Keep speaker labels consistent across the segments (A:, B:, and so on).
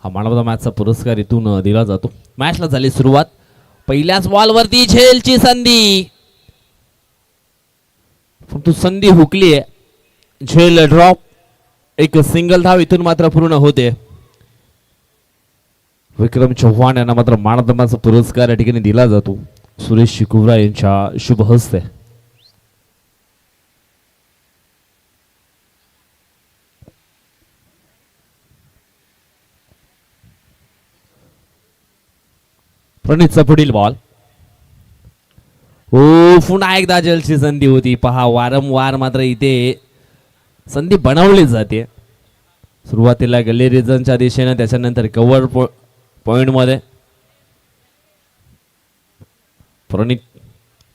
A: हा man of the मॅचचा पुरस्कार इथून दिला जातो. मॅचला झाली सुरुवात. पहिल्याच बॉलवरती झेलची संधी, फक्त संधी हुकली आहे. झेल ड्रॉप, एक सिंगल धाव इथून मात्र पूर्ण होते. विक्रम चव्हाण यांना मात्र मॅन ऑफ द मॅचचा पुरस्कार या ठिकाणी दिला जातो सुरेश शिकुवरा यांच्या शुभ हस्ते. प्रणितचा पुढील बॉल. हो, पुन्हा एकदा जलची संधी होती. पहा, वारंवार मात्र इथे संधी बनवली जाते. सुरुवातीला गल्ली रिजनच्या दिशेने, त्याच्यानंतर कव्हर पॉइंट मध्ये प्रणित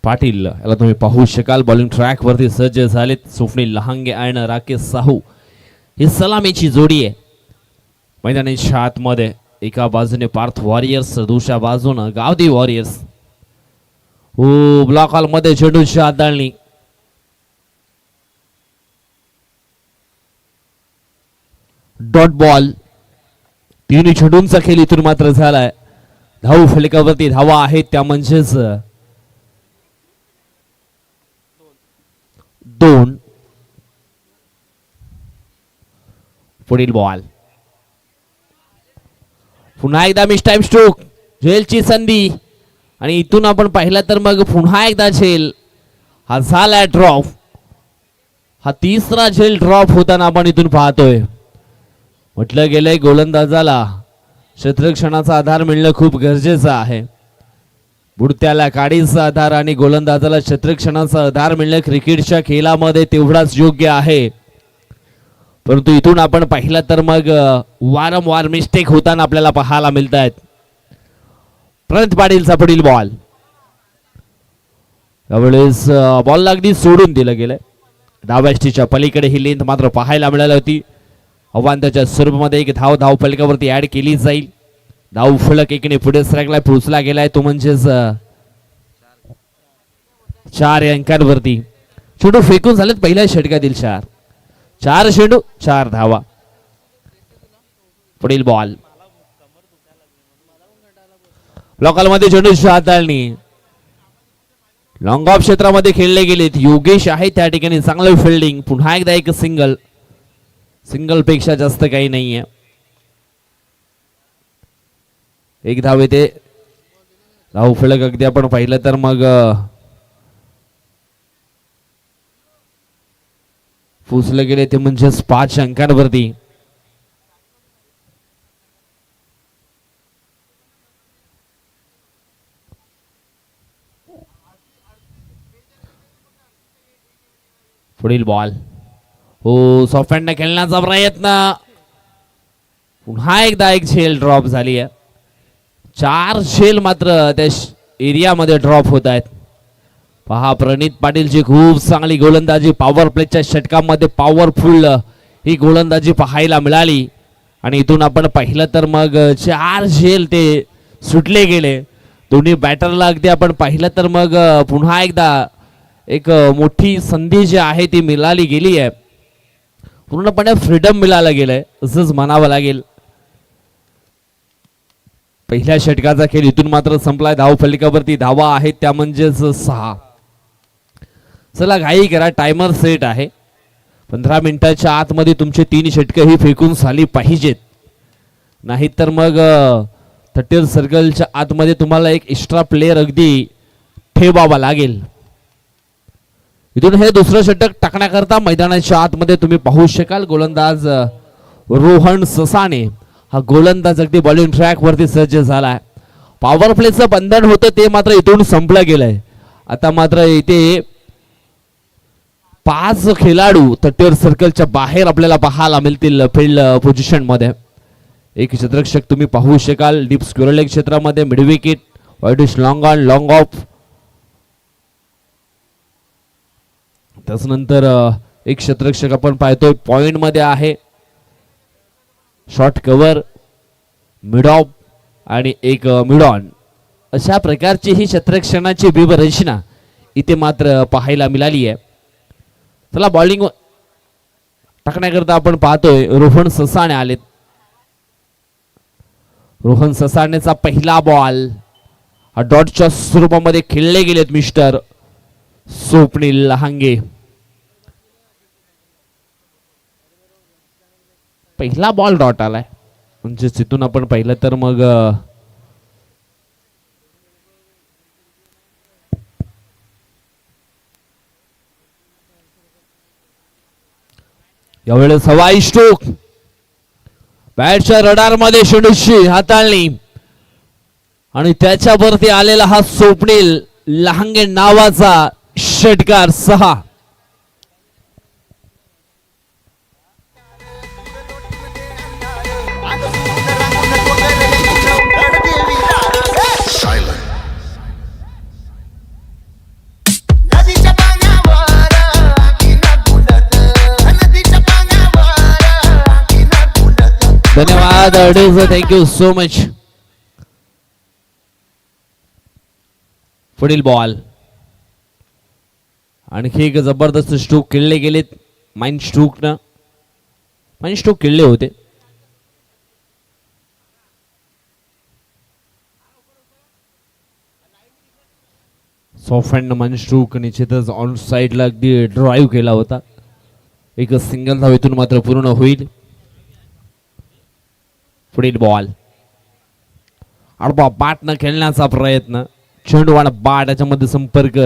A: पाटील याला तुम्ही पाहू शकाल. बॉलिंग ट्रॅक वरती सज्ज झालेत. स्वप्नील लहांगे आणि राकेश साहू ही सलामीची जोडी आहे. मैदानाच्या आतमध्ये एका बाजूने पार्थ वॉरियर्स, दुसऱ्या बाजूने गावदी वॉरियर्स. हो, ब्लॉक हॉल मध्ये चेंडूची हाताळणी. Dot ball. तिन्ही चेंडूंचा खेळ इथून मात्र झालाय. धाव फलकावरती धावा आहेत त्या म्हणजेच 2. पुढील बॉल. पुन्हा एकदा मिस टाइम स्ट्रोक. झेलची संधी आणि इथून आपण पाहिलं तर मग पुन्हा एकदा झेल. हा झाला ड्रॉप. हा तिसरा झेल ड्रॉप होताना आपण इथून पाहतोय. म्हटलं गेलंय गोलंदाजाला क्षेत्ररक्षणाचा आधार मिळणं खूप गरजेचं आहे. बुडत्याला काडीचा आधार आणि गोलंदाजाला क्षेत्ररक्षणाचा आधार मिळणं क्रिकेटच्या खेळामध्ये तेवढाच योग्य आहे. परंतु इथून आपण पाहिलं तर मग वारंवार मिस्टेक होताना आपल्याला पाहायला मिळत आहेत. प्रणित पाटीलचा पुढील बॉल. त्यावेळेस बॉल अगदी सोडून दिलं गेलंय. डाव्या स्टिच्या पलीकडे ही लेंथ मात्र पाहायला मिळाली होती. अवांतच्या स्वरूपामध्ये एक धाव फलकावरती ऍड केली जाईल. धाव फलक एकने पुढे सरकलाय, पोहोचला गेलाय तो म्हणजेच 4 अंकांवरती. चेंडू फेकून झालेत पहिल्या षटकातील 4 चेंडू 4 धावा. पुढील बॉल. लोकल मध्ये चेंडूची हाताळणी. लॉंग ऑफ क्षेत्रामध्ये खेळले गेलेत. योगेश आहे त्या ठिकाणी, चांगलं फिल्डिंग. पुन्हा एकदा एक सिंगल पेक्षा जास्त काही नाहीये. एक धाव येते. धाव फलक अगदी आपण पाहिलं तर मग पोचले गेले ते म्हणजेच 5 अंकांवरती. पुढील बॉल. हो, सॉफ्ट हँडने खेळण्याचा प्रयत्न. पुन्हा एकदा एक झेल ड्रॉप झाली आहे. 4 झेल मात्र त्या एरियामध्ये ड्रॉप होत आहेत. पहा, प्रणित पाटीलची खूप चांगली गोलंदाजी. पॉवर प्लेच्या षटकामध्ये पॉवरफुल ही गोलंदाजी पाहायला मिळाली. आणि इथून आपण पाहिलं तर मग 4 झेल ते सुटले गेले. दोन्ही बॅटरला अगदी आपण पाहिलं तर मग पुन्हा एकदा एक मोठी संधी जी आहे ती मिळाली गेली आहे. पूर्णपणे फ्रीडम मिळालं गेलंय असंच म्हणावं लागेल. पहिल्या षटकाचा खेळ इथून मात्र संपलाय. धाव फलकावरती धावा आहेत त्या म्हणजेच 6. चला घाई करा, टायमर सेट आहे. 15 मिनिटाच्या आतमध्ये तुमचे 3 षटकं ही फेकून झाली पाहिजेत. नाहीतर मग 30 सर्कलच्या आतमध्ये तुम्हाला एक एक्स्ट्रा प्लेयर अगदी ठेवावा लागेल. इथून हे दुसरं षटक टाकण्याकरता मैदानाच्या आतमध्ये तुम्ही पाहू शकाल गोलंदाज रोहन ससाने. हा गोलंदाज अगदी बॉलिंग ट्रॅक वरती सज्ज झालाय. पॉवर प्लेचं बंधन होतं ते मात्र इथून संपलं गेलंय. आता मात्र इथे 5 खेळाडू 30 सर्कलच्या बाहेर आपल्याला पाहायला मिळतील फील्ड पोझिशन मध्ये. एक क्षेत्ररक्षक तुम्ही पाहू शकाल डीप स्क्वेअर लेग क्षेत्रामध्ये, mid wicket, widish long on long of. त्यानंतर एक क्षेत्ररक्षक आपण पाहतोय पॉइंट मध्ये आहे. शॉर्ट कव्हर, मिड ऑफ आणि एक मिड ऑन अशा प्रकारची ही क्षेत्ररक्षणाची व्यूहरचना इथे मात्र पाहायला मिळाली आहे. चला बॉलिंग टाकण्याकरता आपण पाहतोय रोहन ससाणे आलेत. रोहन ससाणेचा पहिला बॉल हा डॉटच्या स्वरूपामध्ये खेळले गेलेत मिस्टर स्वप्नील लहांगे. पहिला बॉल डॉट आलाय म्हणजे तिथून आपण पाहिलं तर मग यावेळेस हवाई स्ट्रोक बॅटच्या रडार मध्ये शेंडूची हाताळणी आणि त्याच्यावरती आलेला हा स्वप्नील लहांगे नावाचा षटकार 6. धन्यवाद थँक्यू सो मच. पुढील बॉल आणखी एक जबरदस्त स्ट्रोक खेळले गेलेत. माइंड स्ट्रोक खेळले होते. सॉफ्ट हँड माइंड स्ट्रोक निश्चितच ऑन साइडला अगदी ड्राईव्ह केला होता. एक सिंगल धावेतून मात्र पूर्ण होईल. पुढील बॉल आडबा बाट न खेळण्याचा प्रयत्न. चेंडू आणि बाट याच्यामध्ये संपर्क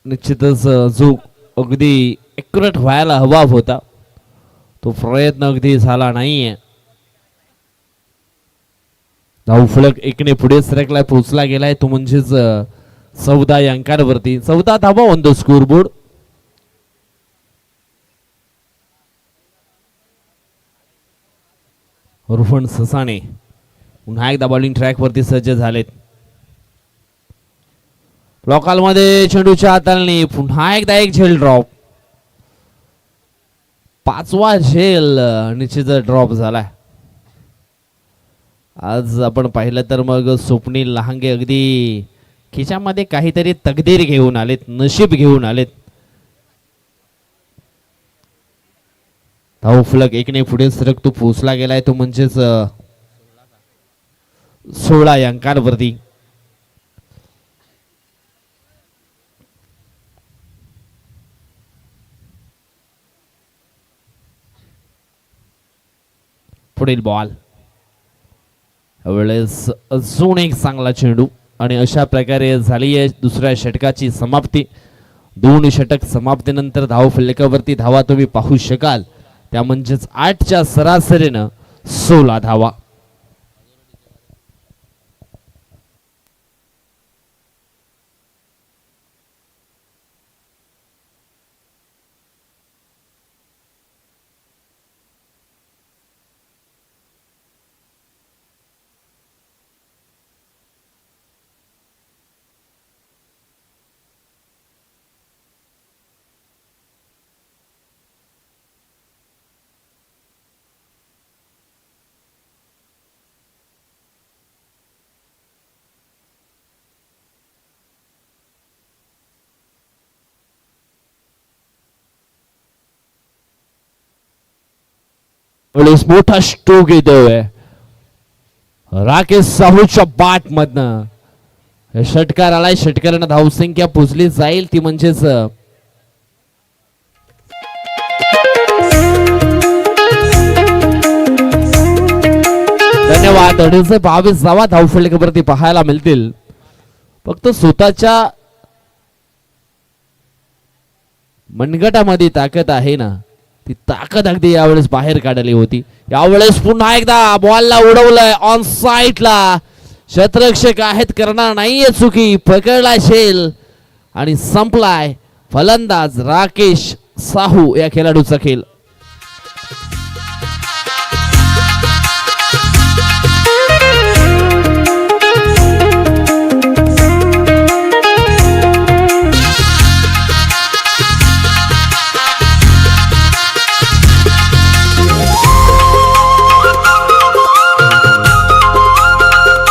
A: निश्चितच जो अगदी एक्युरेट व्हायला हवा होता तो प्रयत्न अगदी झाला नाहीये. धावफलक 1 पुढे सरकलाय पोहोचला गेलाय तो म्हणजेच 14 अंकांवरती. 14 धावा on the scoreboard. Rohan Sasane पुन्हा एकदा बॉलिंग ट्रॅक वरती सज्ज झालेत. लॉकल मध्ये चेंडूच्या हाताळणी पुन्हा एकदा एक झेल ड्रॉप. 5वा झेल निश्चित ड्रॉप झालाय. आज आपण पाहिलं तर मग स्वप्नील लहांगे अगदी खिच्यामध्ये काहीतरी तकदीर घेऊन आलेत, नशीब घेऊन आलेत. धावफलक 1 पुढे सरकतो पोहोचला गेलाय तो म्हणजेच 16 अंकांवरती. पुढील बॉल यावेळेस अजून एक चांगला चेंडू आणि अशा प्रकारे झाली आहे दुसऱ्या षटकाची समाप्ती. 2 षटक समाप्तीनंतर धाव फलकावरती धावा तुम्ही पाहू शकाल त्या म्हणजेच 8च्या सरासरीनं 16 धावा. मोठा स्ट्रोक येतोय राकेश साहूच्या बाट मधनं. षटकार आलाय. षटकारानं धावसंख्या पोचली जाईल ती म्हणजेच धन्यवाद. 22 धावा धावफलकावरती पाहायला मिळतील. फक्त स्वतःच्या मनगटामध्ये ताकद आहे ना ती ताकद अगदी यावेळेस बाहेर काढली होती. यावेळेस पुन्हा एकदा बॉलला उडवलंय ऑन साइडला. क्षेत्ररक्षक आहेत करणार नाहीये चुकी. पकडला शेल आणि संपलाय. फलंदाज राकेश साहू या खेळाडूचा खेळ.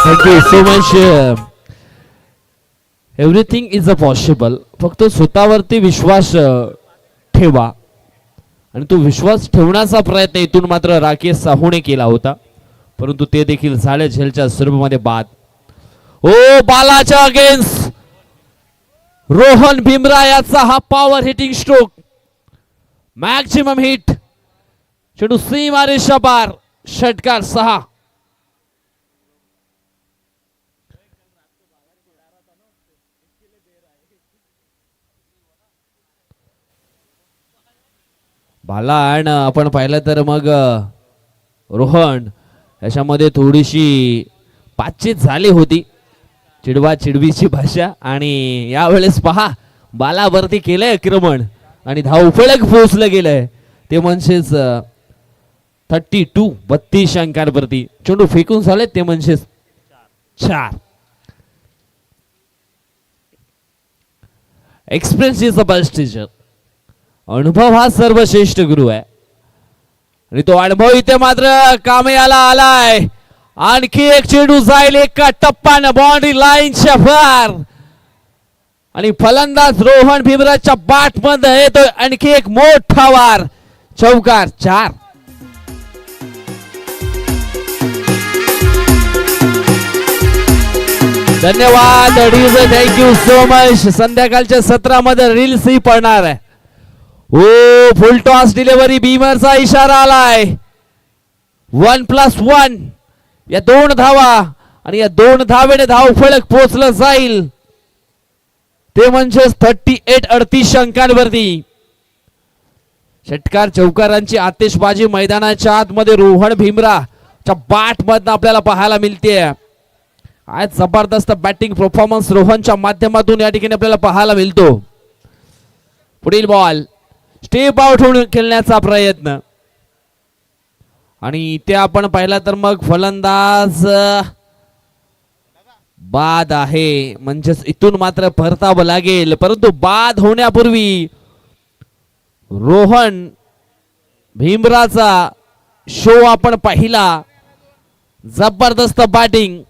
A: Thank you so much. Everything is a possible. फक्त स्वतःवरती विश्वास ठेवा आणि तो विश्वास ठेवण्याचा प्रयत्न इथून मात्र राकेश साहूने केला होता. परंतु ते देखील साडे झेलच्या स्वरूपामध्ये बाद. ओ बालाच्या अगेन्स्ट रोहन भीमरा याचा हा power hitting stroke, maximum hit. चेंडू सीमा रेषा पार, षटकार 6. भाला आणि आपण पाहिलं तर मग रोहन याच्यामध्ये थोडीशी बातचीत झाली होती, चिडवा चिडवीची भाषा. आणि यावेळेस पहा बालावरती केलंय आक्रमण आणि धावफलक पोहोचलं गेलंय ते म्हणजेच 32 अंकांवरती. चेंडू फेकून झाले ते म्हणजेच 4. Experience is the best teacher. अनुभव हा सर्वश्रेष्ठ गुरु आहे आणि तो अनुभव इथे मात्र कामे आलाय. आणखी एक चेंडू जाईल एका टप्प्यानं बाउंड्री लाईनच्या पार आणि फलंदाज रोहन भीमराच्या बॅट मध्ये येतोय आणखी एक मोठा वार, चौकार 4. धन्यवाद, थँक्यू सो मच. संध्याकाळच्या सत्रामध्ये रील्स ही पडणार आहे. ओ फुल टॉस डिलिव्हरी, बीमरचा इशारा आलाय. 1+1 या 2 धावा आणि या 2 धावेने धाव फलक पोहोचलं जाईल ते म्हणजेच 38 अंकांवरती. षटकार चौकारांची आतिषबाजी मैदानाच्या आतमध्ये रोहन भीमराच्या बॅट मधनं आपल्याला पाहायला मिळते. आज जबरदस्त बॅटिंग परफॉर्मन्स रोहनच्या माध्यमातून या ठिकाणी आपल्याला पाहायला मिळतो. पुढील बॉल स्टेप आउट होऊन खेळण्याचा प्रयत्न आणि इथे आपण पाहिला तर मग फलंदाज बाद आहे, म्हणजेच इथून मात्र परतावं लागेल. परंतु बाद होण्यापूर्वी रोहन भीमराचा शो आपण पाहिला. जबरदस्त बॅटिंग,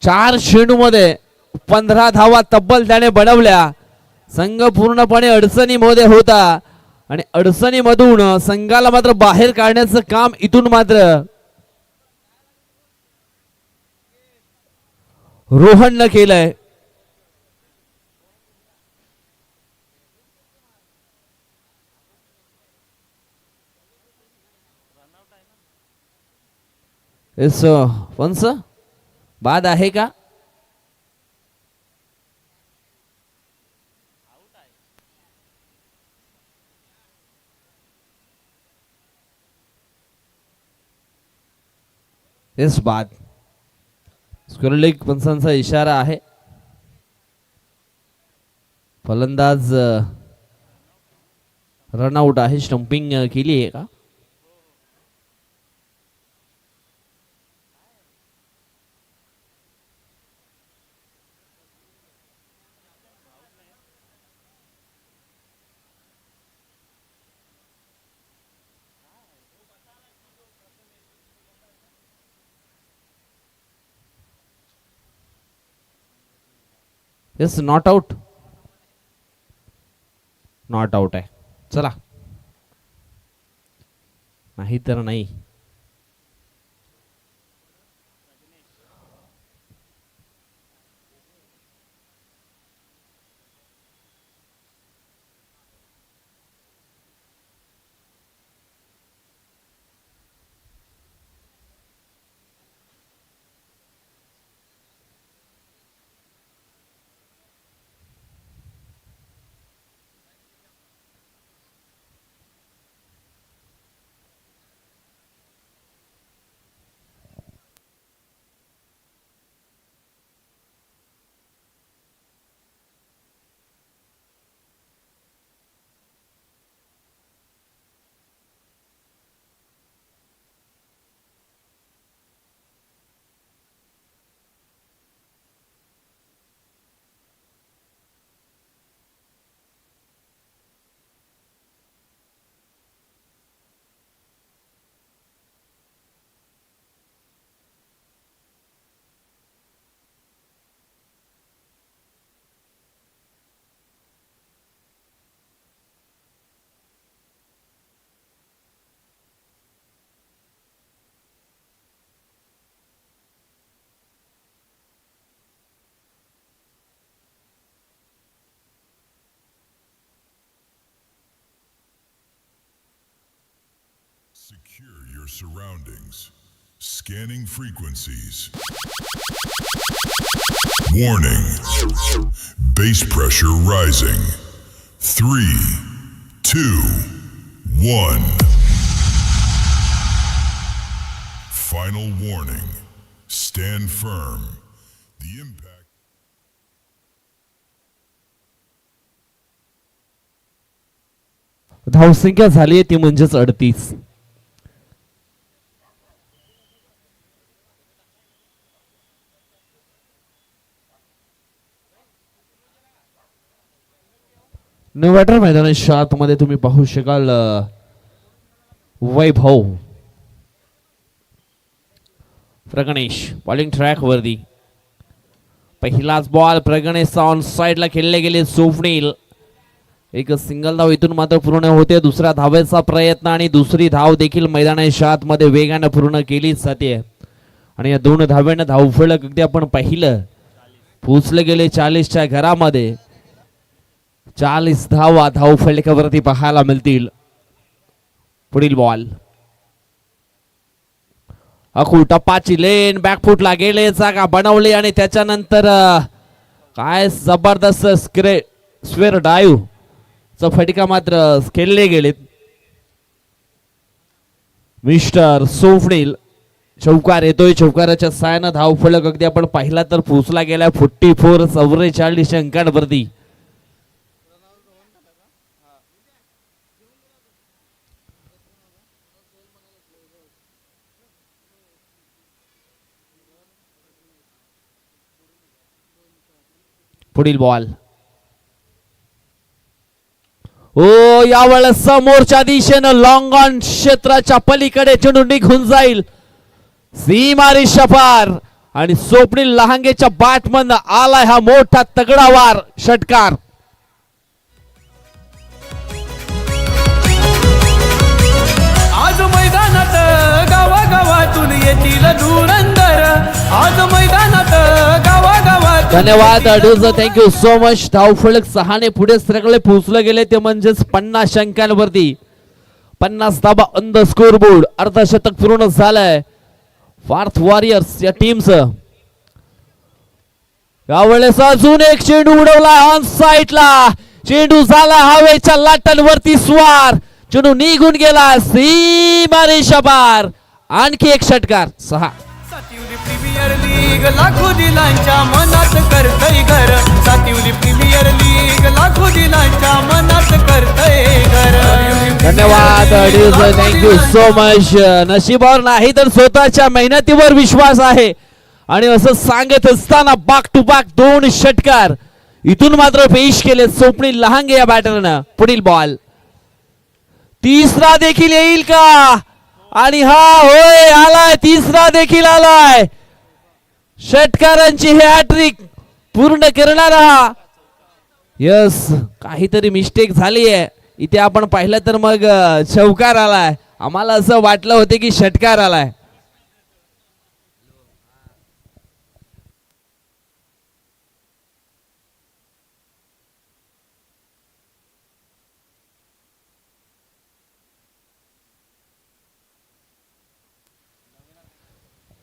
A: 4 चेंडूमध्ये 15 धावा तब्बल त्याने बनवल्या. संघ पूर्णपणे अडचणीमध्ये होता आणि अडचणीमधून संघाला मात्र बाहेर काढण्याचं काम इथून मात्र रोहननं केलंय. वंस बाद आहे का? येस बाद. स्क्वेअर लेग पंचांचा इशारा आहे. फलंदाज रनआउट आहे. स्टंपिंग केली आहे का? Yes not out. Not out आहे. चला, नाही तर नाही.
B: Secure your surroundings. Scanning frequencies. Warning. Base pressure rising. 3, 2, 1. Final warning. Stand firm. The impact.
A: धावसंख्या झाली आहे ती म्हणजेच 38. नववाटर मैदानाच्या आतमध्ये तुम्ही पाहू शकाल वैभव प्रगणेश बॉलिंग ट्रॅक वरती. पहिलाच बॉल प्रगणेशचा ऑन साइडला खेळले गेले. स्वप्नील एक सिंगल धाव इथून मात्र पूर्ण होते. दुसऱ्या धावेचा प्रयत्न आणि दुसरी धाव देखील मैदानाच्या आतमध्ये वेगाने पूर्ण केली जाते आणि या दोन धाव्यांना धावफलक अगदी आपण पाहिलं पोहोचले गेले 40च्या घरामध्ये. 40 धावा धावफलकावरती पाहायला मिळतील. पुढील बॉल अकुल टप्पाची लेन बॅकफुटला गेले जागा बनवली आणि त्याच्यानंतर काय जबरदस्त स्क्वेअर डाईव्ह चा फटका मात्र खेळले गेलेत. मिस्टर स्वप्नील चौकार येतोय. चौकाराच्या साहाय्यानं धावफलक अगदी आपण पाहिला तर पोहोचला गेला 44 अंकांवरती. पुढील बॉल ओ यावेळेस समोरच्या दिशेनं लॉंग ऑन क्षेत्राच्या पलीकडे चेंडू निघून जाईल सीमा रेषापार आणि स्वप्नील लहांगेच्या बॅटमन आलाय हा मोठा तगडा वार षटकार.
C: आज मैदानात गावागावातून येतील धुरंदर. आज मैदानात गावागावात
A: धन्यवाद अडूज थँक्यू सो मच. धावफलक 6 ने पुढे सरकले पोहोचले गेले ते म्हणजेच 50 अंकांवरती. 50 धावा ऑन द स्कोर बोर्ड. अर्धशतक पूर्ण झालंय फार्थ वॉरियर्स या टीमचं. यावेळेस अजून एक चेंडू उडवला ऑन साइडला. चेंडू झाला हवेच्या लाटांवरती स्वार. चेंडू निघून गेला सीमा रेषापार. आणखी एक षटकार 6.
C: सातिवली प्रीमियर लीग लाखो दिलांच्या मनात करतय घर. सातिवली प्रीमियर लीग लाखो दिलांच्या मनात करतय घर.
A: धन्यवाद अडूज थँक्यू सो मच. नशिबावर नाही तर स्वतःच्या मेहनतीवर विश्वास आहे आणि असं सांगत असताना बॅक टू बॅक 2 षटकार इथून मात्र पेश केले स्वप्नील लहांगे या बॅटरनं. पुढील बॉल तिसरा देखील येईल का आणि हा होय आलाय. तिसरा देखील आलाय. षटकारांची हे हॅट्रिक पूर्ण करणारा. यस काहीतरी मिस्टेक झाली आहे इथे आपण पाहिलं तर मग चौकार आलाय. आम्हाला असं वाटलं होतं की षटकार आलाय.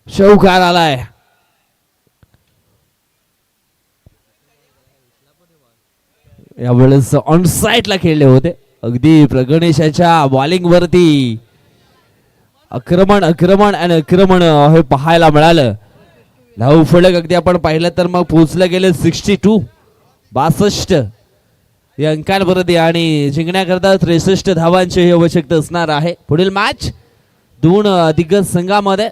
A: चौकार आलाय. यावेळेस ऑन साइडला खेळले होते. अगदी प्रगणेशाच्या बॉलिंग वरती आक्रमण आणि आक्रमण हे पाहायला मिळालं. धावफलक अगदी आपण पाहिलं तर मग पोहोचलं गेले 62 या अंकांवरती आणि जिंकण्याकरता 63 धावांची ही आवश्यकता असणार आहे. पुढील मॅच 2 दिग्गज संघामध्ये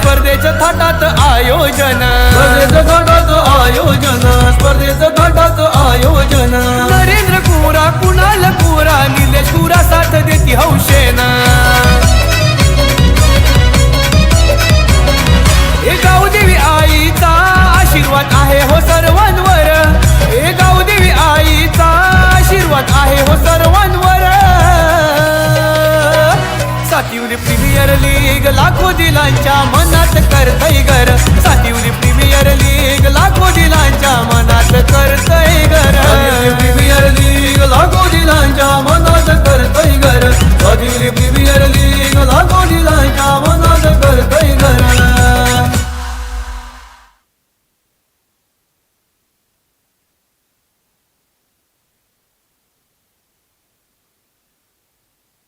C: स्पर्धेच्या थाटात आयोजन. स्पर्धेचं थाटात आयोजन. नरेंद्र कुरा कुणाल कुरा निलेश कुरा साथ देती हौशेन. दिलांच्या मनात करतय घर सातिवली प्रीमियर लीग लाखो दिलांच्या मनात करतय घर प्रीमियर लीग लाखो दिलांच्या मनात करतय घर सातिवली प्रीमियर लीग लाखो दिलांच्या मनात करतय घर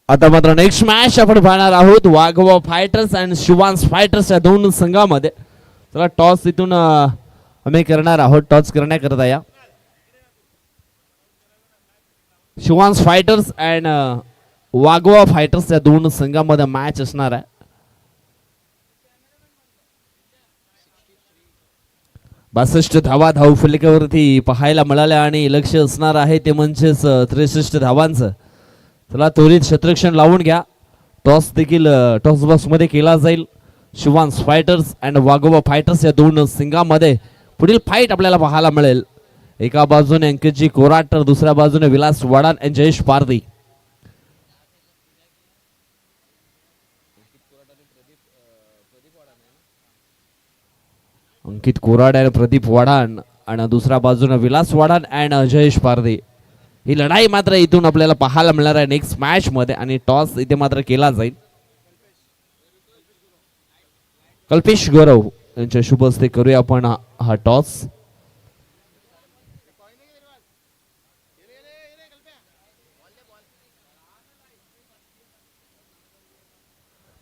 A: आता मात्र नेक्स्ट मॅच आपण पाहणार आहोत वाघवा फायटर्स अँड शिवांस फायटर्स या दोन संघामध्ये. चला टॉस इथून आम्ही करणार आहोत. टॉस करण्याकरता या शिवांस फायटर्स अँड वाघवा फायटर्स या दोन संघामध्ये मॅच असणार आहे. 62 धावा धावफलकावरती पाहायला मिळाल्या आणि लक्ष असणार आहे ते म्हणजेच 63 धावांचं. चला त्वरित क्षेत्ररक्षण लावून घ्या. टॉस देखील टॉस बॉक्स मध्ये केला जाईल. Shivansh fighters and Waghoba fighters या दोन संघामध्ये पुढील फाईट आपल्याला पाहायला मिळेल. एका बाजूने अंकितजी कोराट तर दुसऱ्या बाजूने विलास वाडान आणि जयेश पारधी. अंकित कोराड आणि प्रदीप वाडान आणि दुसऱ्या बाजूने विलास वाडान अँड जयेश पारधी. ही लढाई मात्र इथून आपल्याला पाहायला मिळणार आहे नेक्स्ट मॅच मध्ये आणि टॉस इथे मात्र केला जाईल. कल्पेश गौरव यांच्या शुभ हस्ते करूया आपण हा टॉस.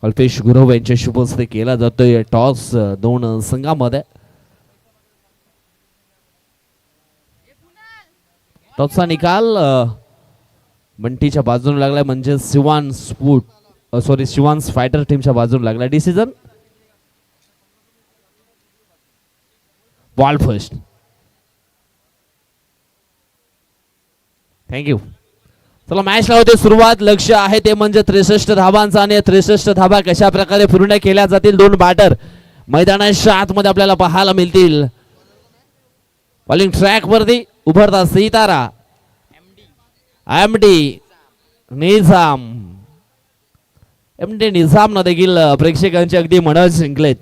A: कल्पेश गुरव यांच्या शुभ हस्ते केला जातोय टॉस दोन संघामध्ये. टॉसचा निकाल बंटीच्या बाजूने लागलाय म्हणजे शिवांस फायटर टीमच्या बाजूने लागलाय. Decision ball first. थँक्यू. चला मॅचला होते सुरुवात. लक्ष आहे ते म्हणजे 63 धावांचा आणि 63 धावा कशा प्रकारे पूर्ण केल्या जातील. दोन बॅटर मैदानाच्या आतमध्ये आपल्याला पाहायला मिळतील. बॉलिंग ट्रॅक वरती उभरता सितारा एमडी निझाम न देखील प्रेक्षकांची अगदी मन जिंकलेत.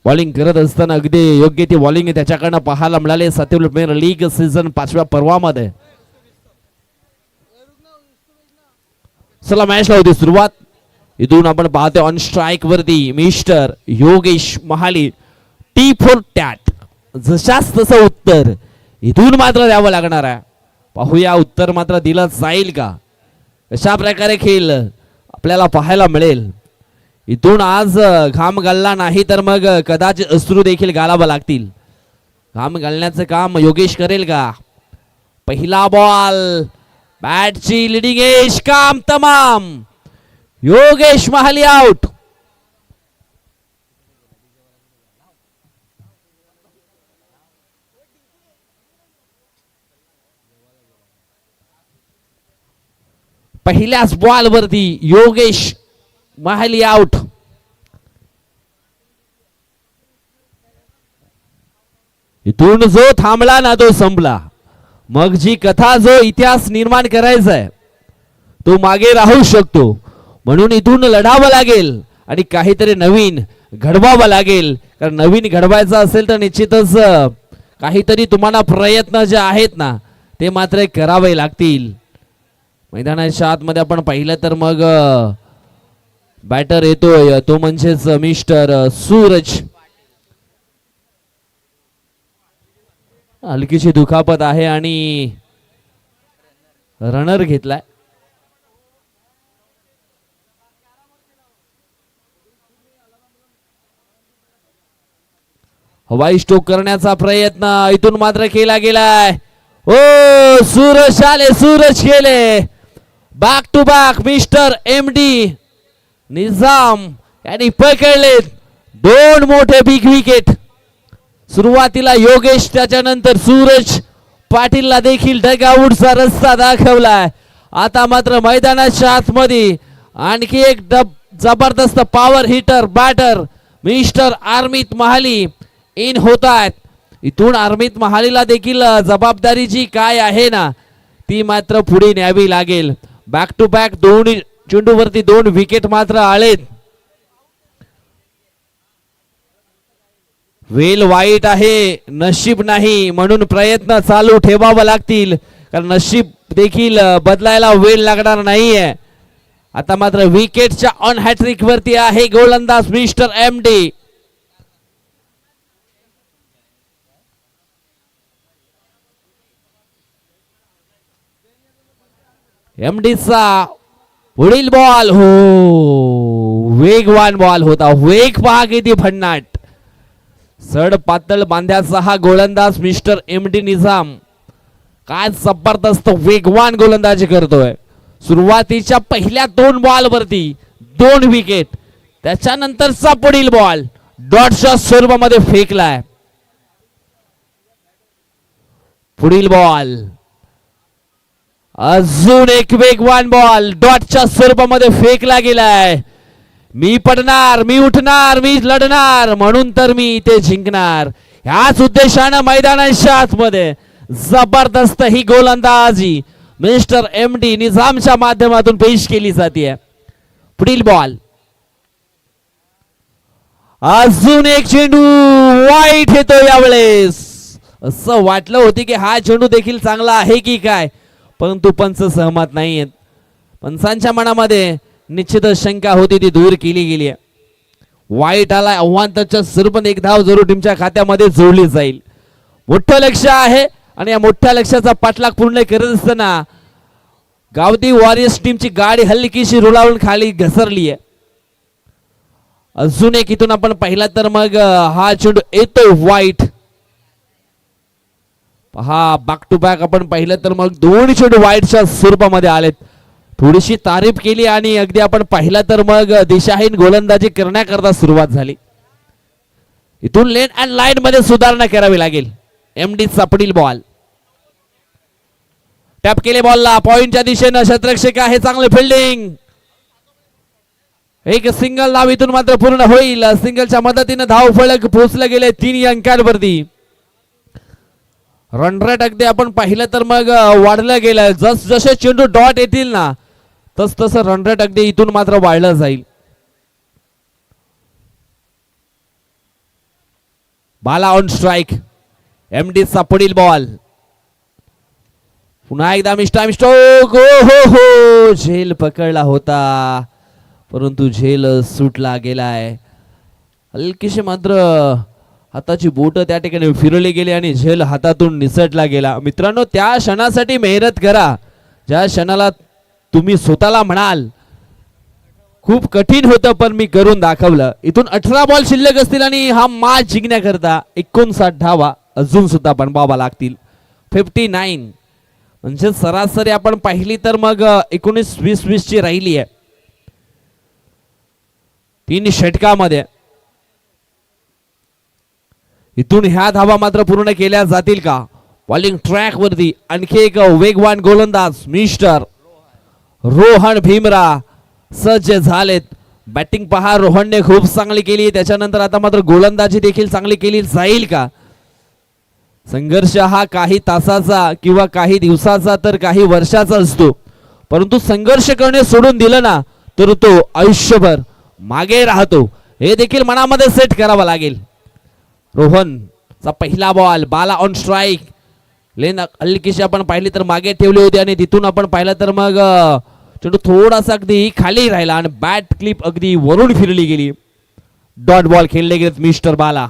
A: बॉलिंग करत असताना अगदी योग्य ती बॉलिंग त्याच्याकडनं पाहायला मिळाले सातवी प्रीमियर लीग सीझन 5व्या पर्वामध्ये. चला मॅचला होती सुरुवात. इथून आपण पाहतोय ऑन स्ट्राईक वरती मिस्टर योगेश महाली. T for tat. जशाच तसं उत्तर इथून मात्र द्यावं लागणार आहे. पाहूया उत्तर मात्र दिलं जाईल का. अशा प्रकारे खेळ आपल्याला पाहायला मिळेल. इथून आज घाम गाळला नाही तर मग कदाचित अश्रू देखील गाळावं लागतील. घाम गाळण्याचं काम योगेश करेल का. पहिला बॉल बॅटची लिडिंग एज काम तमाम. योगेश महाली आउट. पहिल्याच बॉल वरती योगेश महाली आउट. इथून जो थांबला ना तो संपला. मग जी कथा जो इतिहास निर्माण करायचा आहे तो मागे राहू शकतो. म्हणून इथून लढावं लागेल आणि काहीतरी नवीन घडवावं लागेल. कारण नवीन घडवायचं असेल तर निश्चितच काहीतरी तुम्हाला प्रयत्न जे आहेत ना ते मात्र करावे लागतील. मैदानाच्या आतमध्ये आपण पाहिलं तर मग बॅटर येतोय तो म्हणजेच मिस्टर सूरज. हलकीची दुखापत आहे आणि रनर घेतलाय. हवाई स्ट्रोक करण्याचा प्रयत्न इथून मात्र केला गेलाय. ओ सूरज आले. सूरज गेले. Back to back mister MD Nizam यांनी पकडलेत दोन मोठे बिग विकेट. सुरुवातीला योगेश त्याच्यानंतर सूरज पाटीलला देखील डगआउटचा रस्ता दाखवलाय. आता मात्र मैदानाच्या आतमध्ये आणखी एक जबरदस्त पॉवर हिटर बॅटर मिस्टर आर्मित महाली इन होत आहेत. इथून आर्मित महालीला देखील जबाबदारी जी काय आहे ना ती मात्र पुढे न्यावी लागेल. बॅक टू बॅक दोन चेंडूवरती दोन विकेट मात्र आलेत. वेल वाईट आहे, नशीब नाही, म्हणून प्रयत्न चालू ठेवावं लागतील, कारण नशीब देखील बदलायला वेळ लागणार नाहीये. आता मात्र विकेटच्या ऑन हॅट्रिक वरती आहे गोलंदाज मिस्टर MD. MDचा पुढील बॉल, हो वेगवान बॉल होता. वेग पहा किती भन्नाट. सड पातळ बांध्याचा हा गोलंदाज मिस्टर MD निजाम काय जबरदस्त वेगवान गोलंदाजी करतोय. सुरुवातीच्या पहिल्या 2 बॉल वरती 2 विकेट, त्याच्यानंतरचा पुढील बॉल डॉटच्या स्वरूपामध्ये फेकलाय. पुढील बॉल अजून एक वेगवान बॉल डॉटच्या स्वरूपामध्ये फेकला गेलाय. मी पडणार, मी उठणार, मी लढणार, म्हणून तर मी इथे जिंकणार, ह्याच उद्देशानं मैदानाच्या आतमध्ये जबरदस्त ही गोलंदाजी मिस्टर MD निजामच्या माध्यमातून पेश केली जाते. पुढील बॉल अजून एक चेंडू वाईट येतो. यावेळेस असं वाटलं होती की हा चेंडू देखील चांगला आहे की काय, परंतु पंच सहमत नाहीयेत. पंचांच्या मनामध्ये निश्चितच शंका होती, ती दूर केली गेली आहे. वाईट आला, आव्हानाच्या स्वरूपाने एक धाव जरूर टीमच्या खात्यामध्ये जोडली जाईल. मोठं लक्ष आहे आणि या मोठ्या लक्ष्याचा पाठलाग पूर्ण करत असताना गावठी वॉरियर्स टीमची गाडी हलकीशी रुळावून खाली घसरली आहे. अजून एक इथून आपण पाहिला तर मग हा चेंडू येतो वाईट. पहा बॅक टू बॅक आपण पाहिलं तर मग 2 चेंडू वाईटच्या स्वरूपामध्ये आलेत. थोडीशी तारीफ केली आणि अगदी आपण पाहिलं तर मग दिशाहीन गोलंदाजी करण्याकरता सुरुवात झाली. इथून लेन अँड लाईन मध्ये सुधारणा करावी लागेल. MDचा पुढील बॉल टॅप केले, बॉलला पॉइंटच्या दिशेनं क्षेत्ररक्षक आहे, चांगले फिल्डिंग. एक सिंगल धाव इथून मात्र पूर्ण होईल. सिंगलच्या मदतीने धाव फलक पोहोचले गेले 3 अंकांवरती. रन रेट अगदी आपण पाहिलं तर मग वाढलं गेलं. जसे चेंडू डॉट येतील ना तस तसं रन रेट अगदी इथून मात्र वाढलं जाईल. बाला ऑन स्ट्राइक. MDचा पुढील बॉल पुन्हा एकदा मिस्टाम स्ट्रोक. हो झेल पकडला होता, परंतु झेल सुटला गेलाय. हलकीशी मात्र हाताची बोट त्या ठिकाणी फिरवली गेली आणि झेल हातातून निसटला गेला. मित्रांनो, त्या क्षणासाठी मेहनत करा ज्या क्षणाला तुम्ही स्वतःला म्हणाल खूप कठीण होतं पण मी करून दाखवलं. इथून 18 बॉल शिल्लक असतील आणि हा मॅच जिंकण्याकरता 59 धावा अजून सुद्धा बनवावा लागतील. 59 म्हणजे सरासरी आपण पाहिली तर मग 19-20 ची राहिली आहे 3 षटकामध्ये. इथून ह्या धावा मात्र पूर्ण केल्या जातील का? बॉलिंग ट्रॅक वरती आणखी एक वेगवान गोलंदाज मिस्टर रोहन भीमरा सज्ज झालेत. बॅटिंग पहा, रोहनने खूप चांगली केली, त्याच्यानंतर आता मात्र गोलंदाजी देखील चांगली केली जाईल का? संघर्ष हा काही तासाचा किंवा काही दिवसाचा तर काही वर्षाचा असतो, परंतु संघर्ष करणे सोडून दिलं ना तर तो आयुष्यभर मागे राहतो. हे देखील मनामध्ये सेट करावं लागेल. रोहनचा पहिला बॉल, बाला ऑन स्ट्राइक. लेन हलकीशी आपण पाहिली तर मागे ठेवली होती आणि तिथून आपण पाहिलं तर मग चेंडू थोडासा अगदी खाली राहिला आणि बॅट क्लिप अगदी वरून फिरली गेली. डॉट बॉल खेळले गेलेत मिस्टर बाला.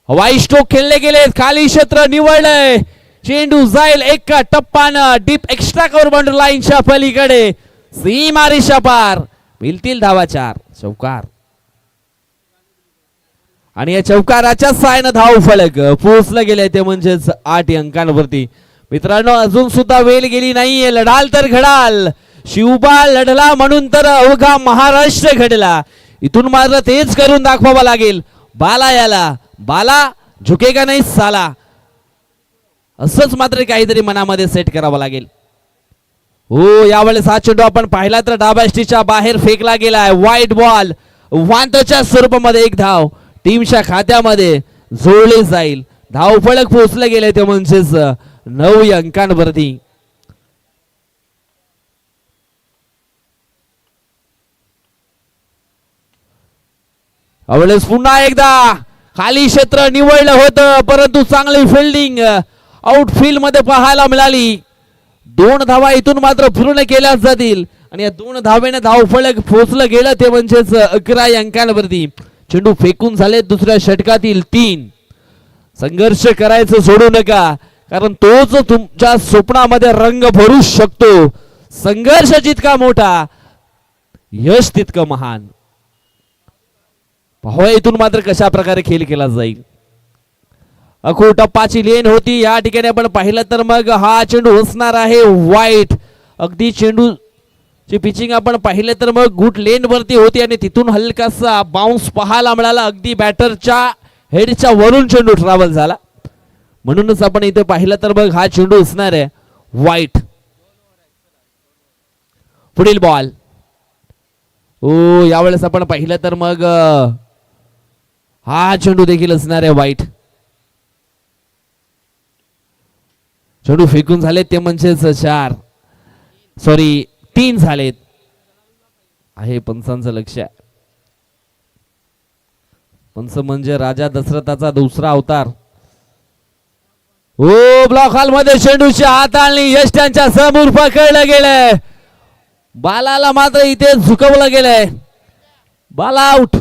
A: हवाई स्ट्रोक खेळले गेलेत, खाली क्षेत्र निवडलंय. चेंडू जाईल एक टप्पानं डीप एक्स्ट्रा कव्हर बाउंड्री लाईनच्या पलीकडे, सीमारेषा पार. मिळतील धावा 4. चौकार आणि या चौकाराच्या साहाय्याने धाव फलक पोहोचले गेले ते म्हणजेच 8 अंकांवरती. मित्रांनो, अजून सुद्धा वेळ गेली नाहीये. लढाल तर घडाल. शिवबा लढला म्हणून तर अवघा महाराष्ट्र घडला. इथून मात्र तेच करून दाखवावं लागेल. बाला याला, बाला झुकेगा नाही साला, असंच मात्र काहीतरी मनामध्ये सेट करावं लागेल. हो, यावेळेस हा चेंडू आपण पाहिला तर डाबास्टीच्या बाहेर फेकला गेलाय. व्हाईट बॉल, वांतच्या स्वरूपामध्ये एक धाव टीमच्या खात्यामध्ये जोडली जाईल. धाव फलक पोहोचले गेले ते म्हणजेच 9 अंकांवरती. अवलेस पुन्हा एकदा खाली क्षेत्र निवडलं होतं, परंतु चांगली फिल्डिंग आउटफील्ड मध्ये पाहायला मिळाली. 2 धावा इथून मात्र पूर्ण केल्या जातील आणि या 2 धावेने धावफलक पोहोचलं गेलं ते म्हणजेच 11 अंकांवरती. चेंडू फेकून झाले दुसऱ्या षटकातील 3. संघर्ष करायचं सोडू नका, कारण तोच तुमच्या स्वप्नामध्ये रंग भरू शकतो. संघर्ष जितका मोठा, यश तितकं महान. पाहूया इथून मात्र कशा प्रकारे खेळ केला जाईल. अखो टप्पाची लेन होती या ठिकाणी आपण पाहिलं तर मग हा चेंडू असणार आहे वाईट. अगदी चेंडू ची पिचिंग आपण पाहिलं तर मग गुड लेन वरती होती आणि तिथून हलकासा बाउन्स पाहायला मिळाला. अगदी बॅटरच्या हेडच्या वरून चेंडू ट्रॅव्हल झाला, म्हणूनच आपण इथे पाहिलं तर मग हा चेंडू असणार आहे वाईट. पुढील बॉल. ओ यावेळेस आपण पाहिलं तर मग हा चेंडू देखील असणार आहे वाईट. चेंडू फेकून झाले ते म्हणजेच 3 झालेत आहे पंचांचं लक्ष आहे. पंच म्हणजे राजा दशरथाचा दुसरा अवतार. ओ ब्लॉक हॉल मध्ये चेंडूची हाताळणी यष्ट्यांच्या समोर पकडलं गेलंय. बालाला मात्र इथे झुकवलं गेलंय. बाल आउट.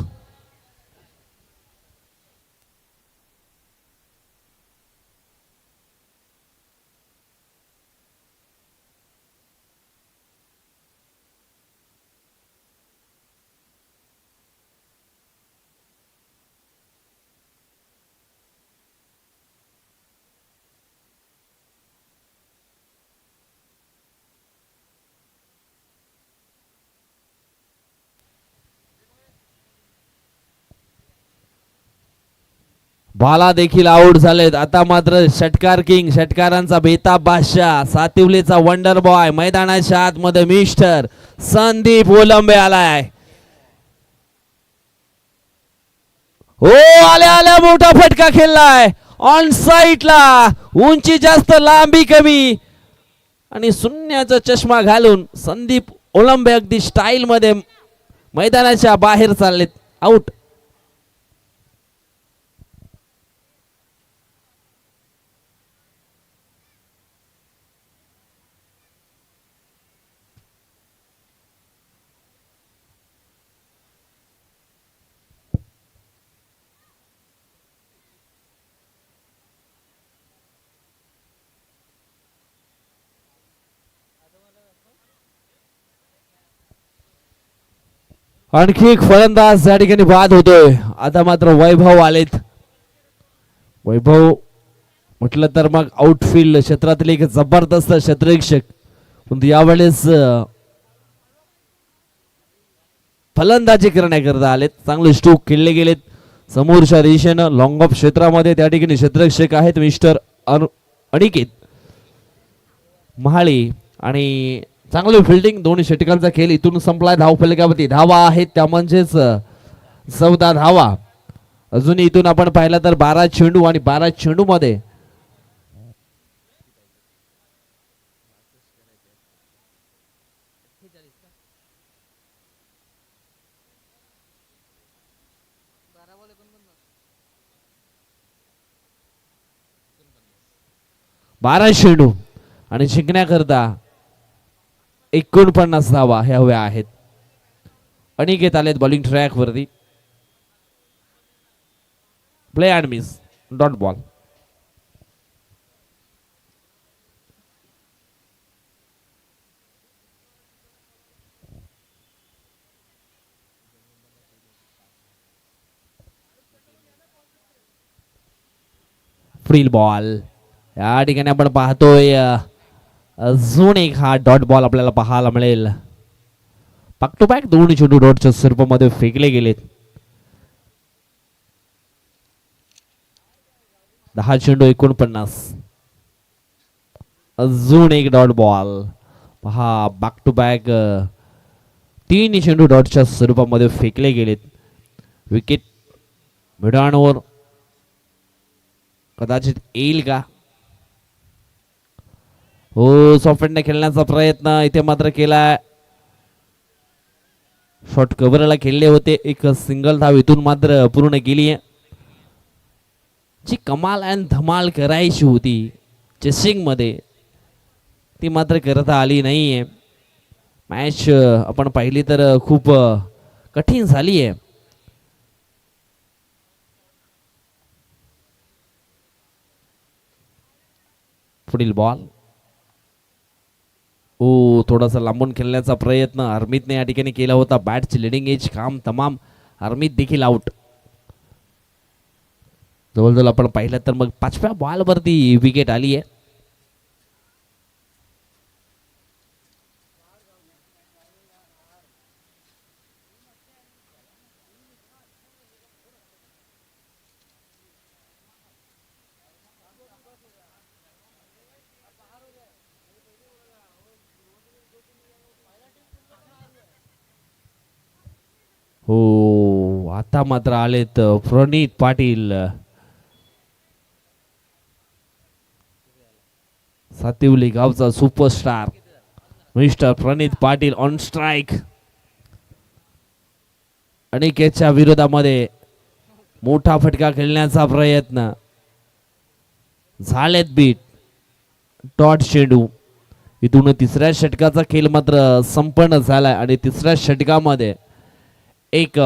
A: बाला देखील आउट झालेत. आता मात्र षटकार किंग, षटकारांचा बेताब बादशाह, सातिवलीचा वंडर बॉय, मैदानाच्या आतमध्ये मिस्टर संदीप ओलंबे आलाय. हो आल्या आल्या मोठा फटका खेळलाय ऑन साईडला. उंची जास्त लांबी कमी आणि शून्याचा चष्मा घालून संदीप ओलंबे अगदी स्टाईल मध्ये मैदानाच्या बाहेर चाललेत. आउट. आणखी एक फलंदाज या ठिकाणी बाद होतोय. आता मात्र वैभव आलेत. वैभव म्हटलं तर मग आउटफील्ड क्षेत्रातील एक जबरदस्त क्षेत्ररक्षक, पण यावेळेस फलंदाजी करण्याकरता आलेत. चांगले स्ट्रोक खेळले गेलेत समोरच्या दिशेनं. लॉंग ऑफ क्षेत्रामध्ये त्या ठिकाणी क्षेत्ररक्षक आहेत मिस्टर अनिकेत महाळे आणि चांगली फिल्डिंग. 2 षटकांचा खेळ इथून संपलाय. धावफलकावरती धावा आहेत त्या म्हणजेच 14 धावा. अजून इथून आपण पाहिलं तर 12 चेंडू आणि 12 चेंडू मध्ये चेंडू आणि जिंकण्याकरता 49 धावा ह्या हव्या आहेत. अनिकेत आलेत बॉलिंग ट्रॅक वरती. Play and miss, dot ball. Frill ball. या ठिकाणी आपण पाहतोय अजून एक हा डॉट बॉल आपल्याला पाहायला मिळेल. बॅक टू बॅक 2 चेंडू डॉटच्या स्वरूपामध्ये फेकले गेलेत. 10 चेंडू 49. अजून एक डॉट बॉल पहा. बॅक टू बॅक 3 चेंडू डॉटच्या स्वरूपामध्ये फेकले गेलेत. विकेट मिडॉनवर कदाचित येईल का? हो सॉफ्टने खेळण्याचा प्रयत्न इथे मात्र केलाय. शॉर्ट कव्हरला खेळले होते. एक सिंगल धाव इथून मात्र पूर्ण केली आहे. जी कमाल अँड धमाल करायची होती चेसिंग मध्ये ती मात्र करता आली नाहीये. मॅच आपण पाहिली तर खूप कठीण झाली आहे. पुढील बॉल थोडासा लांबून खेळण्याचा प्रयत्न हरमीतने या ठिकाणी केला होता. बॅटची लिडिंग एज काम तमाम. हरमीत देखील आउट. जवळजवळ आपण पाहिलं तर मग 5व्या बॉलवरती विकेट आली आहे. हो आता मात्र आलेत प्रणित पाटील. सातिवली गावचा superstar mister Pranit Patil on strike. अनिकेतच्या विरोधामध्ये मोठा फटका खेळण्याचा प्रयत्न. झालेत बीट. डॉट चेंडू. इथून तिसऱ्या षटकाचा खेळ मात्र संपन्न झालाय आणि तिसऱ्या षटकामध्ये एक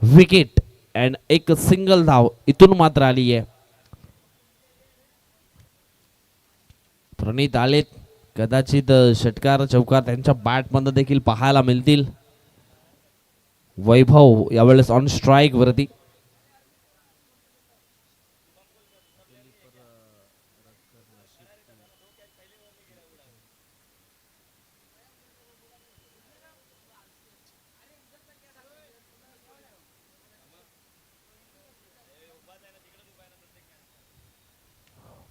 A: विकेट अँड एक सिंगल धाव इथून मात्र आली आहे. प्रणित आलेत. कदाचित षटकार चौकार त्यांच्या बॅटमध्ये देखील पाहायला मिळतील. वैभव यावेळेस ऑन स्ट्राईक वरती.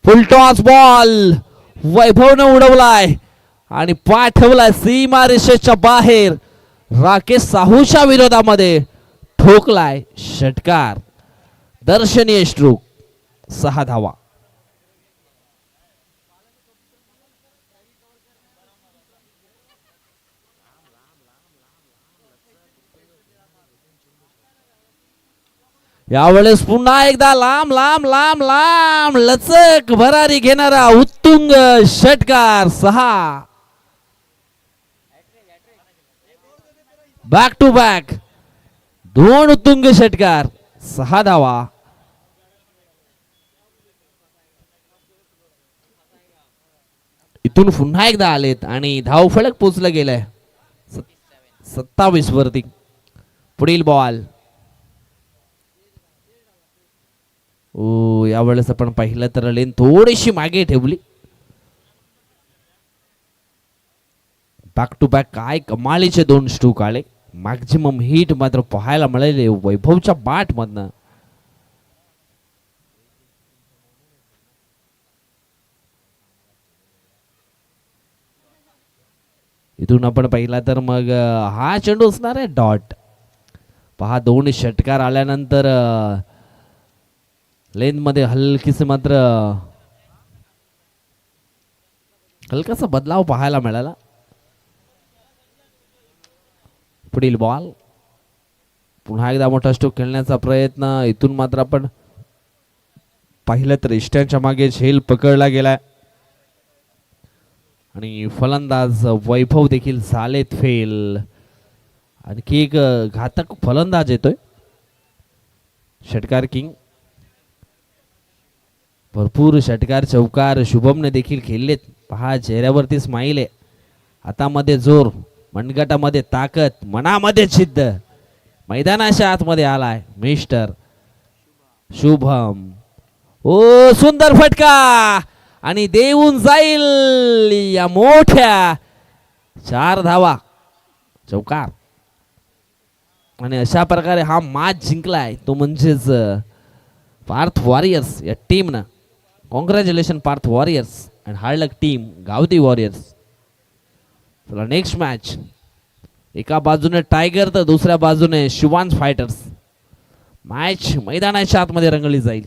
A: फुल टॉस बॉल वैभवने उडवलाय आणि पाठवलाय सीमा रेषेच्या बाहेर. राकेश साहूच्या विरोधामध्ये ठोकलाय. षटकार. दर्शनीय स्ट्रोक. 6 धावा. यावेळेस पुन्हा एकदा लांब लांब लांब लांब लचक भरारी घेणारा उत्तुंग षटकार. 6. बॅक टू बॅक 2 उत्तुंग षटकार. 6 धावा. इथून पुन्हा एकदा आलेत आणि धाव फलक पोचलं गेलंय 27 वरती. पुढील बॉल. यावेळेस आपण पाहिलं तर लेन थोडीशी मागे ठेवली. बॅक टू बॅक काय कमालीचे 2 स्ट्रोक आले. मॅक्झिमम हिट मात्र पाहायला मिळाले वैभवच्या बॅट मधनं. इथून आपण पाहिला तर मग हा चेंडू असणार आहे डॉट. पहा 2 षटकार आल्यानंतर लेन मध्ये हलकीसे मात्र हलकासा बदलाव पाहायला मिळाला. पुढील बॉल. पुन्हा एकदा मोठा स्ट्रोक खेळण्याचा प्रयत्न. इथून मात्र आपण पाहिलं तर इष्टांच्या मागे झेल पकडला गेलाय आणि फलंदाज वैभव देखील झालेत फेल. आणखी एक घातक फलंदाज येतोय. षटकार किंग. भरपूर षटकार चौकार शुभमने देखील खेळलेत. पहा चेहऱ्यावरती स्माईल आहे. हातामध्ये जोर. मनगटामध्ये ताकद. मनामध्ये जिद्द. मैदानाच्या आतमध्ये आलाय मिस्टर शुभम. सुंदर फटका आणि देऊन जाईल या मोठ्या 4 धावा. चौकार. आणि अशा प्रकारे हा मॅच जिंकलाय तो म्हणजेच पार्थ वॉरियर्स या टीमनं. Congratulation Parth warriors and hard luck team Gavati warriors. चला नेक्स्ट मॅच. एका बाजूने टायगर तर दुसऱ्या बाजूने शिवांश फायटर्स. मॅच मैदानाच्या आतमध्ये रंगली जाईल.